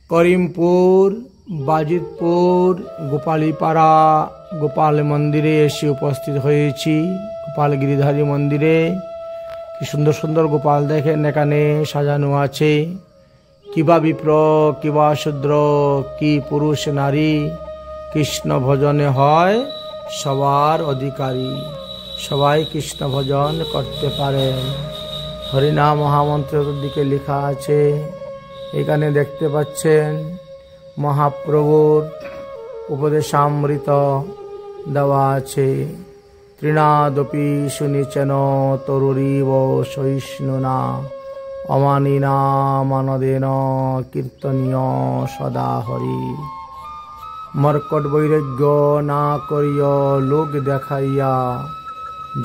করিমপুর, বাজিতপুর, গোপালীপাড়া গোপাল মন্দিরে এসে উপস্থিত হয়েছি। গোপাল গিরিধারী মন্দিরে কি সুন্দর সুন্দর গোপাল দেখেন এখানে সাজানো আছে। কিবা বিপ্র, কিবা শূদ্র, কি পুরুষ নারী, কৃষ্ণ ভজনে হয় সবার অধিকারী। সবাই কৃষ্ণ ভজন করতে পারেন। হরিনাম মহামন্ত্রের দিকে লেখা আছে। এখানে দেখতে পাচ্ছেন মহাপ্রভুর উপদেশামৃত দেওয়া আছে। তৃণাদপি শুনিচেন তরুরীব সহিষ্ণুনা, অমানিনা মানদেন কীর্তনীয় সদা হরি। মর্কট বৈরাগ্য না করিয় লোক দেখাইয়া,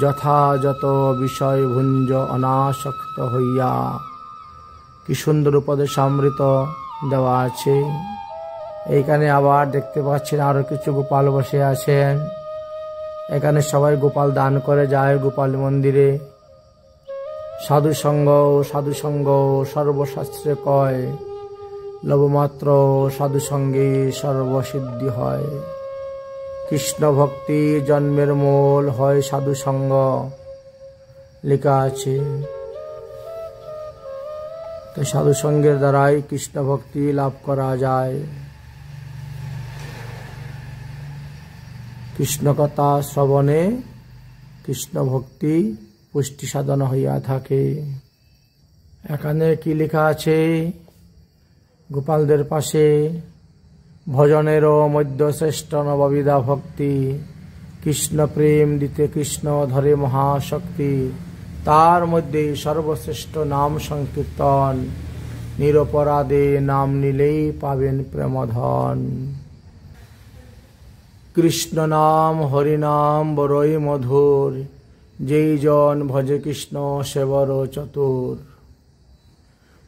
যথাযথ বিষয় ভুঞ্জ অনাসক্ত হইয়া। কি সুন্দর উপদেশামৃত দেওয়া আছে। এইখানে আবার দেখতে পাচ্ছেন আরো কিছু গোপাল বসে আছেন। এখানে সবাই গোপাল দান করে যায় গোপাল মন্দিরে। সাধুসঙ্গ সাধুসঙ্গ সর্বশাস্ত্রে কয়, লবমাত্র সাধুসঙ্গে সর্বসিদ্ধি হয়। কৃষ্ণ ভক্তি জন্মের মূল হয় সাধুসঙ্গ, লেখা আছে। তো সাধুসঙ্গের দ্বারাই কৃষ্ণ ভক্তি লাভ করা যায়। কৃষ্ণ কথা শ্রবণে কৃষ্ণ ভক্তি পুষ্টি সাধন হইয়া থাকে। এখানে কি লেখা আছে? গোপালদের পাশে ভজনেরও মধ্য শ্রেষ্ঠ নববিধা ভক্তি, কৃষ্ণ প্রেম দিতে কৃষ্ণ ধরে মহাশক্তি। তার মধ্যে সর্বশ্রেষ্ঠ নাম সংকীর্তন, নিরপরাধে নাম নিলেই পাবেন প্রেমধন। কৃষ্ণ নাম হরিনাম বড়ই মধুর, যেই জন ভজে কৃষ্ণ সেবর চতুর।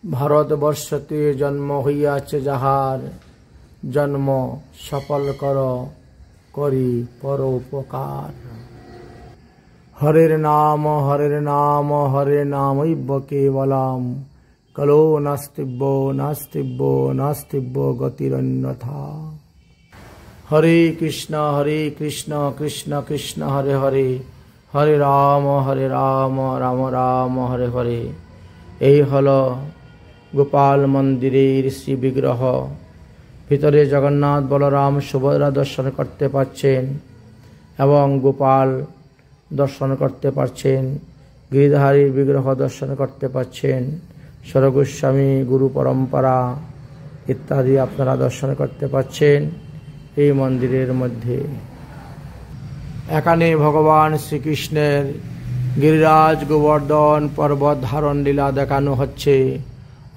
ভারতবর্ষতে জন্ম হইয়াছে যাহার, জন্ম সফল কর করি পরোপকার। হরের নাম হরের নাম হরের নামৈব কেবলম, কলো নাস্তিব্য নাস্তিব্য নাস্তিব্য গতিরন্যথা। হরে কৃষ্ণ কৃষ্ণ কৃষ্ণ হরে হরে, হরে রাম রাম রাম হরে হরে। এই হলো গোপাল মন্দিরের শ্রী বিগ্রহ। ভিতরে জগন্নাথ বলরাম সুভদ্রা দর্শন করতে পাচ্ছেন এবং গোপাল দর্শন করতে পাচ্ছেন। গিরিধারীর বিগ্রহ দর্শন করতে পাচ্ছেন। সরগোস্বামী গুরু পরম্পরা ইত্যাদি আপনারা দর্শন করতে পাচ্ছেন এই মন্দিরের মধ্যে। এখানে ভগবান শ্রীকৃষ্ণের গিরিরাজ গোবর্ধন পর্বত ধারণ লীলা দেখানো হচ্ছে।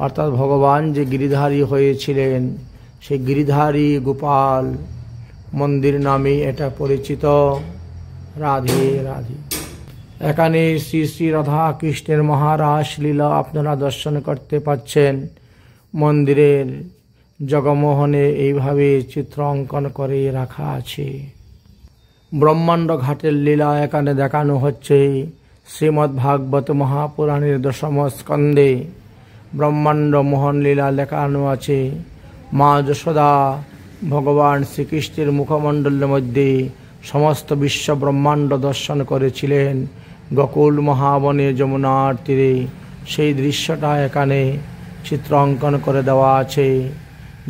অর্থাৎ ভগবান যে গিরিধারী হয়েছিলেন, সেই গিরিধারী গোপাল মন্দির নামে এটা পরিচিত। রাধে রাধে। এখানে শ্রী শ্রী রাধা কৃষ্ণের মহারাস লীলা আপনারা দর্শন করতে পাচ্ছেন। মন্দিরের জগমোহনে এইভাবে চিত্র অঙ্কন করে রাখা আছে। ব্রহ্মাণ্ড ঘাটের লীলা এখানে দেখানো হচ্ছে। শ্রীমদ্ ভাগবত মহাপুরাণের দশম স্কন্ধে ব্রহ্মাণ্ড মোহন লীলা লেখানো আছে। মা যশোদা ভগবান শ্রীকৃষ্ণের মুখমণ্ডলের মধ্যে সমস্ত বিশ্ব ব্রহ্মাণ্ড দর্শন করেছিলেন গোকুল মহাবনে যমুনার তীরে। সেই দৃশ্যটা এখানে চিত্র অঙ্কন করে দেওয়া আছে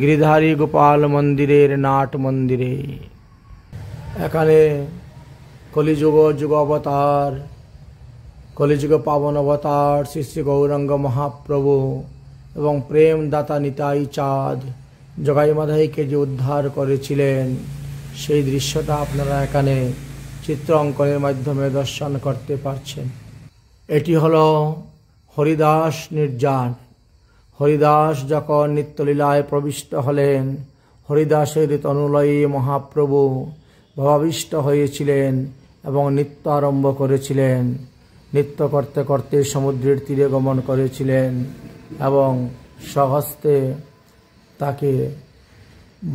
গিরিধারী গোপাল মন্দিরের নাট মন্দিরে। এখানে কলিযুগ যুগ অবতার, কলিযুগ পাবন অবতার শ্রী শ্রী গৌরাঙ্গ মহাপ্রভু এবং প্রেম দাতা নিতাই চাঁদ জগাই মাধাইকে যে উদ্ধার করেছিলেন, সেই দৃশ্যটা আপনারা এখানে চিত্র অঙ্কনের মাধ্যমে দর্শন করতে পারছেন। এটি হলো হরিদাস নির্যান। হরিদাস যখন নিত্যলীলায় প্রবিষ্ট হলেন, হরিদাসের তনুলয়ে মহাপ্রভু ভাবাবিষ্ট হয়েছিলেন এবং নৃত্য আরম্ভ করেছিলেন। নৃত্য করতে করতে সমুদ্রের তীরে গমন করেছিলেন এবং স্বহস্তে তাকে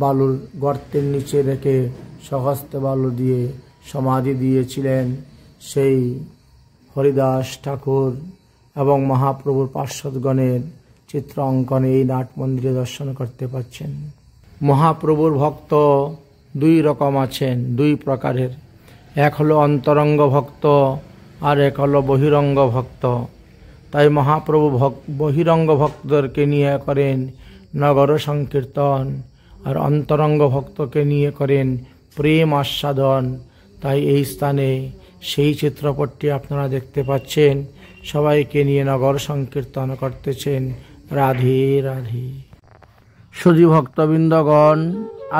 বালুর গর্তের নিচে রেখে স্বহস্তে বালু দিয়ে সমাধি দিয়েছিলেন। সেই হরিদাস ঠাকুর এবং মহাপ্রভুর পার্শ্বদগণের চিত্র অঙ্কন এই নাট মন্দিরে দর্শন করতে পাচ্ছেন। মহাপ্রভুর ভক্ত দুই রকম আছেন, দুই প্রকারের। এক হলো অন্তরঙ্গ ভক্ত আর এক হলো বহিরঙ্গ ভক্ত। তাই মহাপ্রভু বহিরঙ্গ ভক্তদেরকে নিয়ে করেন নগর সংকীর্তন, আর অন্তরঙ্গ ভক্তকে নিয়ে করেন প্রেম আস্বাদন। তাই এই স্থানে সেই চিত্রপটটি আপনারা দেখতে পাচ্ছেন, সবাইকে নিয়ে নগর সংকীর্তন করতেছেন রাধে রাধে। সুধী ভক্তবৃন্দগণ,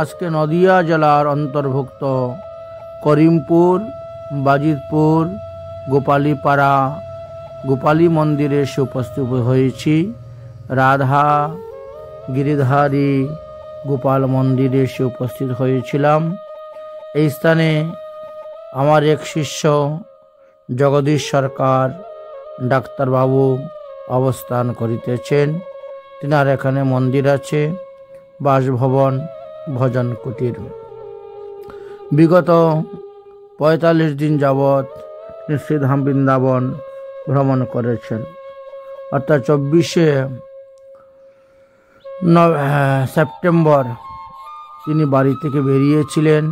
আজকে নদিয়া জেলার অন্তর্ভুক্ত করিমপুর, বাজিতপুর, গোপালীপাড়া গোপালী মন্দিরে এসে উপস্থিত হয়েছি। রাধা গিরিধারী গোপাল মন্দিরে এসে উপস্থিত হয়েছিলাম। এই স্থানে আমার এক শিষ্য জগদীশ সরকার ডাক্তারবাবু অবস্থান করিতেছেন। তিনার এখানে মন্দির আছে, বাসভবন, ভজন কুটির। বিগত ৪৫ দিন যাবৎ শ্রীধাম বৃন্দাবন ভ্রমণ করেছেন। অর্থাৎ ২৪শে সেপ্টেম্বর তিনি বাড়ি থেকে বেরিয়েছিলেন,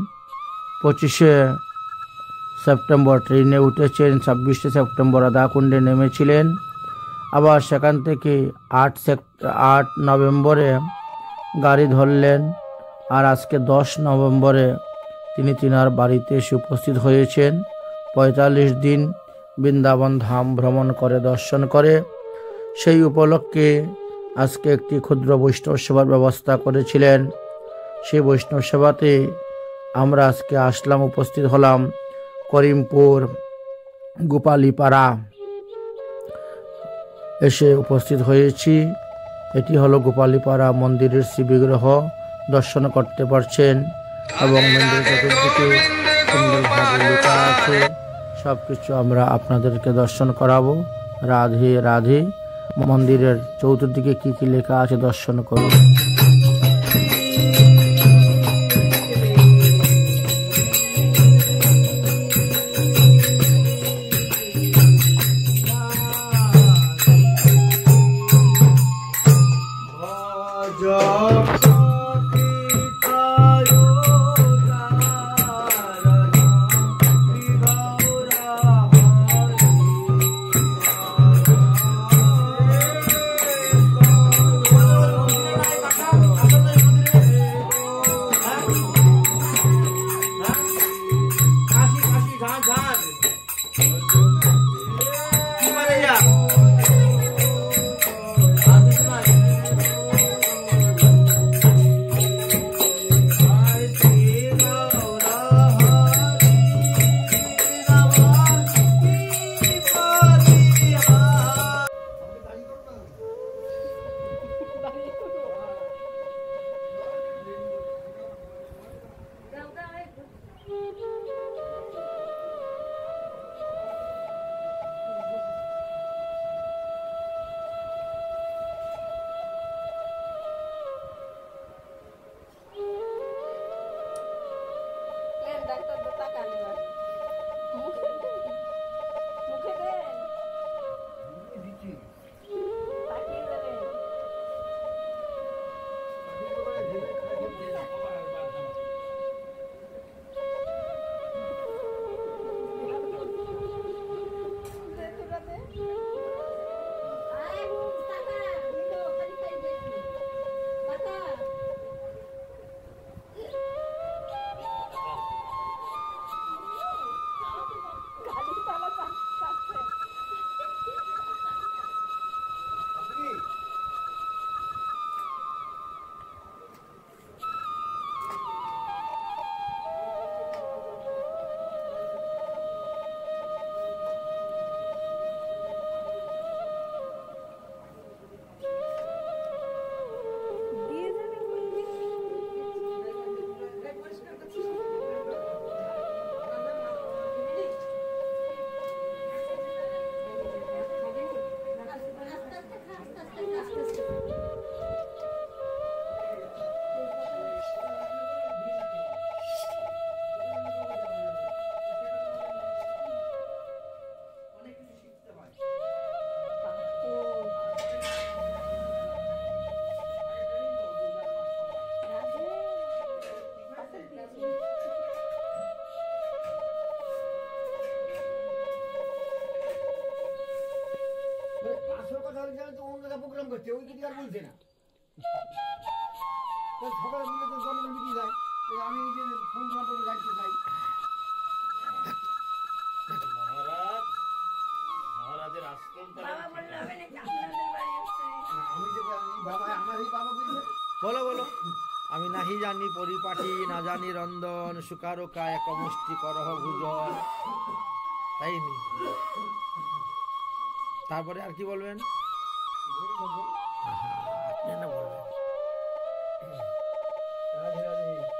২৫শে সেপ্টেম্বর ট্রেনে উঠেছেন, ২৬শে সেপ্টেম্বর রাধাকুণ্ডে নেমেছিলেন। আবার সেখান থেকে ৮ নভেম্বরে গাড়ি ধরলেন, আর আজকে ১০ নভেম্বরে তিনি তিনার বাড়িতে এসে উপস্থিত হয়েছেন। ৪৫ দিন বৃন্দাবন ধাম ভ্রমণ করে দর্শন করে সেই উপলক্ষে আজকে একটি ক্ষুদ্র বৈষ্ণব সেবার ব্যবস্থা করেছিলেন। সেই বৈষ্ণব সেবাতে আমরা আজকে আসলাম, উপস্থিত হলাম করিমপুর গোপালীপাড়া এসে উপস্থিত হয়েছি। এটি হলো গোপালীপাড়া মন্দিরের শ্রীবিগ্রহ, দর্শন করতে পারছেন এবং মন্দিরের চতুর্দিকে সুন্দরভাবে লেখা আছে। সব কিছু আমরা আপনাদেরকে দর্শন করাবো। রাধে রাধে। মন্দিরের চতুর্দিকে কি কি লেখা আছে দর্শন করুন। মানছে না। সকালে মিলে তো জনগণ মিটিয়ে যায়, আমি নিজে ফোন সম্পর্কে জানতে চাই। মহারাজ, মহারাজের আশ্রম আমি যে বাবা, আমার এই বাবা বুঝলে বলো বলো। আমি নাহি জানি পরিপাটি, না জানি রন্ধন, সুকারকা এক মুষ্টি করহ ভোজন। তাই নি? তারপরে আর কি বলবেন? আপনি না বলবেন। রাধে রাধে।